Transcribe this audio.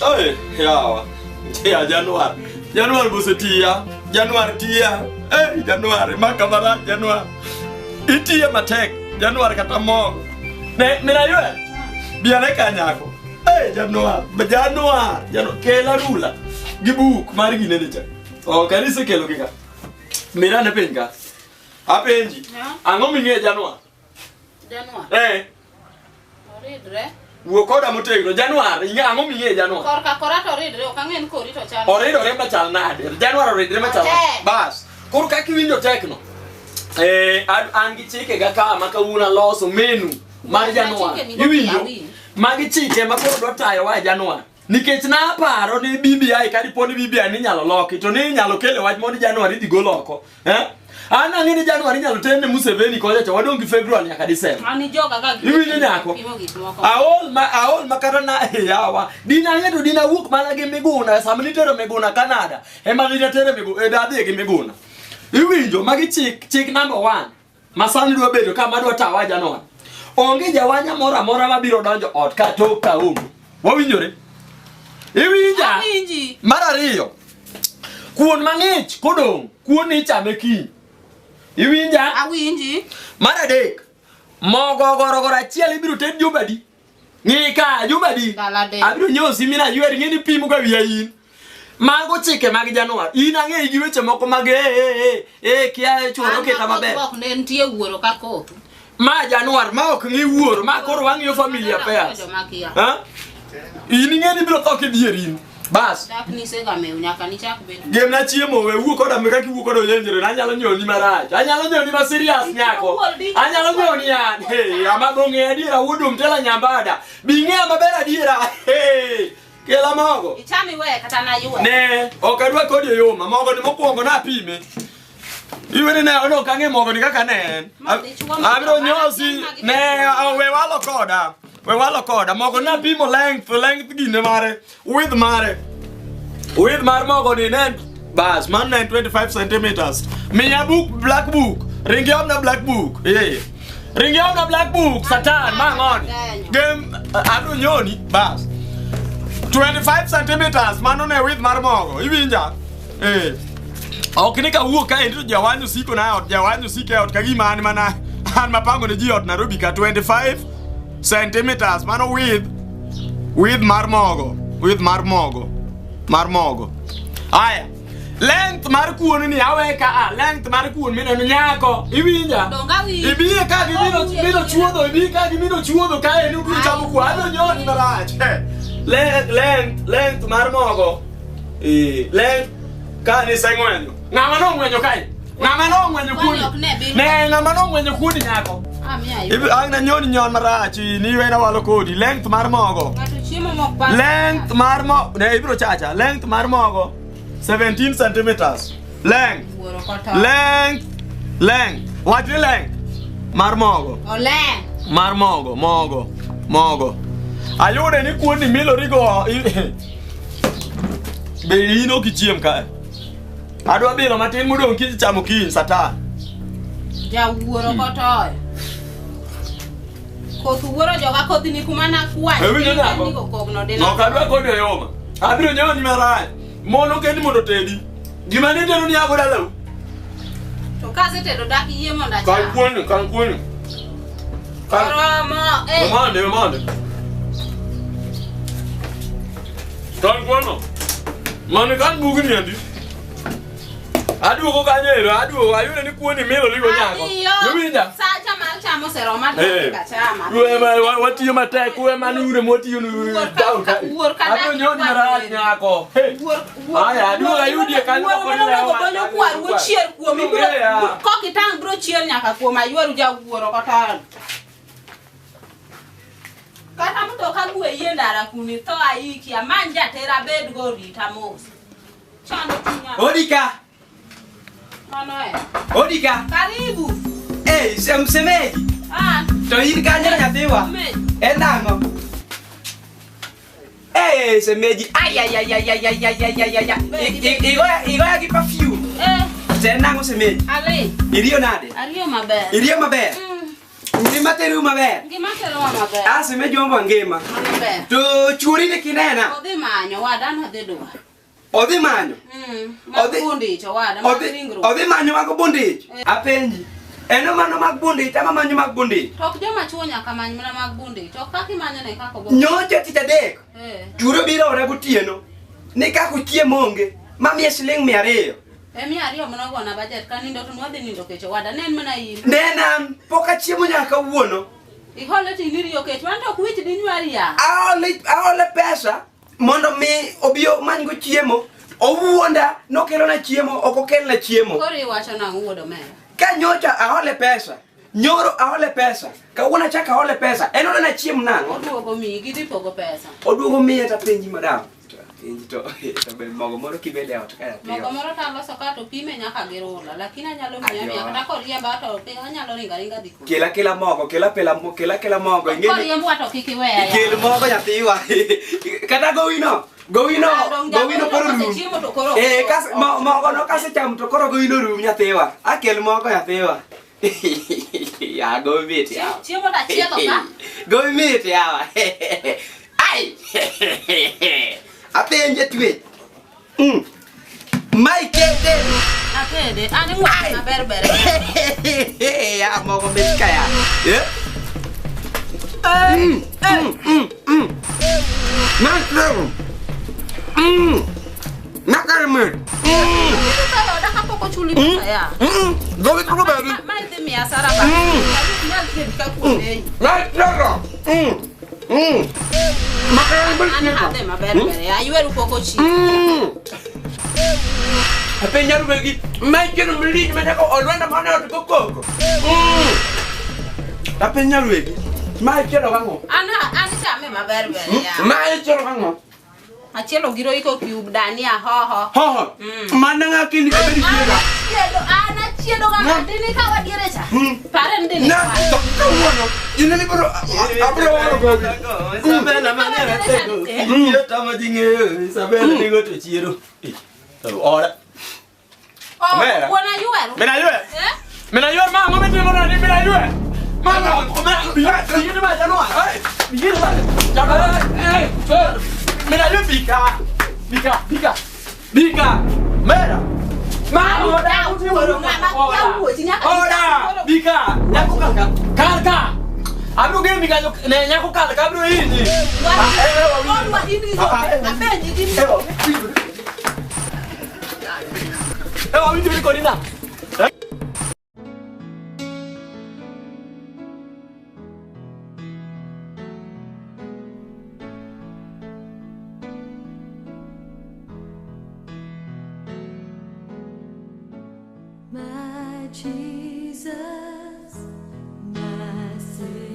Oi, yawa. Ya Januar. Januar busetia. Januar tia. Januar makamara Januar. Itia matek. Januar katamo. Ne mina yue. Biane kanyako. Januar. Januar. Januar kela rula. Gibuk mari ginene cha. Oh, kanise kelo kika. Mira ne penga. Apenji. Ango minge Januar. Januar. Oridre. Wokoda motegno Januar, inga ango minge Januar. Korka korato oridre, okangen korito chal. Oridre machal nade. Januar oridre machal. Bas. Korka kiwinjo tekno. An gi chike ga kama ka una loso menu mar Januar. Iwinjo. Magi chike ma koro do tayo wa Januar. Nikech na paro ni BBI kadi poni BBI ni nyalo loki to ni nyalo kele wach mod Januar idhi go loko. Ana ngini Januar nyalo tende Museveni koja cha wadongi February nyaka December. Ani joga ga. Iwinjo nyako. Aol makara na yawa. Dina ngeto dina wuk mana gi Miguna samni tero Miguna Canada. Ema gi tere Miguna dadi gi Miguna. Iwinjo magi chik number 1. Masani dwa bedo kama dwa tawa Januar. Onge jawanya mora mabiro donjo ot ka tok ka Wawinjore? Iwinja. Awinji. Mar ariyo. Kuon mang'ich kodong, kuon ni chame kiny. Iwinja? Awinji. Mar adek. Mogo gorogoro achiel ibiro ted jumadi. Ng'i ka jumadi. Abiro nyosi mina ywer ng'eni pimo ka wiya in. Mago chike mag Januar. In ang'e gi weche moko mag kia choro keta maber. Ok ne ntie wuoro ka kotu. Ma Januar ma ok ng'i wuoro ma koro wang'iyo familia affairs. In ng'eni biro tho kidierin. Bas. Dak ni sega meu nyaka ni chak bedo. Gem na chiemo we wuok koda meka kiwuok koda yenjere anyalo nyoni marach. Anyalo nyoni ma serious nyako. Anyalo nyoni an. Ama bonge adiera wudum tela nyambada. Bing'e maber adiera. Kela mogo. Ichami we kata na yue. Ne, okadwa kodi yoma. Mogo ni mokwongo na pime. Iwene ne ono kange mogo ni kaka ne. Abiro nyosi ne we walo koda. We walo koda mogo na pimo length gine mare width mare mogo ni ne bas man 25 centimeters minya black book ringi na black book ringi na black book satan mangon game adu nyoni bas 25 centimeters mano ne width mar mogo iwinja ok ni ka wuok ka endu jawanyo siko na ot jawanyo sike ot ka gima an mana an mapango ne ji ot Nairobi ka 25 centimeters mano with marmogo aya length mar kuon ni aweka length mar kuon mineno nyako iwinja ibiye ka gimino chuodho ka en ubiro chamo kuon ado nyoni marach length mar mogo length ka ni seng'wenyo ng'ama nong'wenyo kae ng'ama nong'wenyo kuon ne ng'ama nong'wenyo kuon nyako Agna nyoni nyon marachi ni wena walo kodi length mar mogo. Length mar mogo ne ibiro chacha length mar mogo 17 centimeters. Length. What the length? Mar mogo. Mar mogo. Ayude ni kuoni milo rigo. Be ino kichiem kae. Adwa bilo matin mudong kich chamo kin satan. Ja wuoro kotoy. Kotu wuoro joga kodhi ni kumana kwani. Ni kokogno de na. Nokadwa kodi yoma. Abiro nyoni marach. Mono kendi mondo tedi. Gima ne tero ni ago dalau. To kaze tedo dak yie mondo acha. Kan kuoni. Karama Mande. Kan kuono. Mane kan bugni andi. Aduogo kanyero, ayude ni kuoni milo ligo nyako. Iwinja? Sacha mal chamo sero ma chama. Watiyo matek, we manure motiyo nu down ka. Ado nyoni marach nyako. Aya, aduogo ayudie kanyo koni lewa. Bonyo kwaru chier kuom ibiro. Kokitang bro chier nyaka kuom ayweru ja wuoro kotan. Kata mtoka gwe yendara kuni to aiki amanja tera bed go rita mos. Chando tinya. Odika. Odika. Karibu. Msemeji. To hili kanyera nyathiwa. Enango. Semeji. Igoya ki perfume. Tenango semeji. Ale. Irio nade? Ario maber. Irio maber. Ngima teru maber. Ngima tero maber. Ase me jombo ngima. Maber. To churi ni kinena. Odhi manyo wada no dhi dwar. Odhi manyo. Mabundi cho wada maringro. Odhi manyo mag bondage. Apenji. Eno mano mag bondage ama manyo mag bondage. Tok joma chuo nyaka many mana mag bundi. Tok kaki manyo ne kako bo. Nyocha tich adek. Churo biro ore gotieno. Ni kako chiemo onge. Mami siling 200. Emi ariyo mano gona budget kanindo to nwadhi nindo kecho wada nen mana in. Nenan poka chiemo nyaka wuono. Ihole ti niriyo kecho wanto ok wich di nywari ya. Aole pesa mondo mi obio mango chiemo. Owuonda nokelo na chiemo okokel na chiemo. Kori wacho na wuodo mera. Ka nyocha aole pesa. Nyoro aole pesa. Kawuona chaka aole pesa. Eno na chiemo nango. Oduogo mi gidhi pogo pesa. Oduogo mi ta penji madam. Penji to be mogo moro kibede ot kaya. Mogo moro ta loso ka to pime nyaka girola lakini anyalo miya kata koriemba to anyalo ringa dhi kuno. Kela mogo, kela mogo. Koriembo to kiki weya. Kel mogo nyathiwa. Kata gowino koro rum. Kas mogo no kase cham to koro gowino rum nyathiwa. Akel mogo nyathiwa. Ya go mit ya. Chiemo ta chielo ka. Go mit ya. Ai. Apenje twe. Mai kete. Atede, ani mo na berbere. Ya mogo meska ya. Makarmen. Kalau dah apa kau culi saya? Gawit ko ba? Mai de mi asara ba. Mal de ka kune. Right, no. Makarmen. Ani hade ma berbere. Ayu eru koko chi. Apa nyaru bagi? Mai kena beli macam kau orang mana tu koko. Apa nyaru bagi? Mai kena bango. Ani chame ma berbere ya. Mai kena bango. Achielo giro iko cube dania ho. Mana ngakini ka beri kira. Chielo ga dini ka wadire cha. Paren dini. Na to ka wono. Ini ni bro abro. Sabela manera tego. Yo tama dinge. Sabela ni goto chiro. Ora. Mera. Buona yuero. Mena yue. Mena yue ma ngome timo na ni mena yue. Mama, begini ma jano. Begini ma. Jano. Mena yue bika. Mera. Ma ora uti woro ora bika nyako kalka abro ge bika ne nyako kalka bro ini wa ini zo apenji dini wa mimi niko nina My Jesus, my Savior.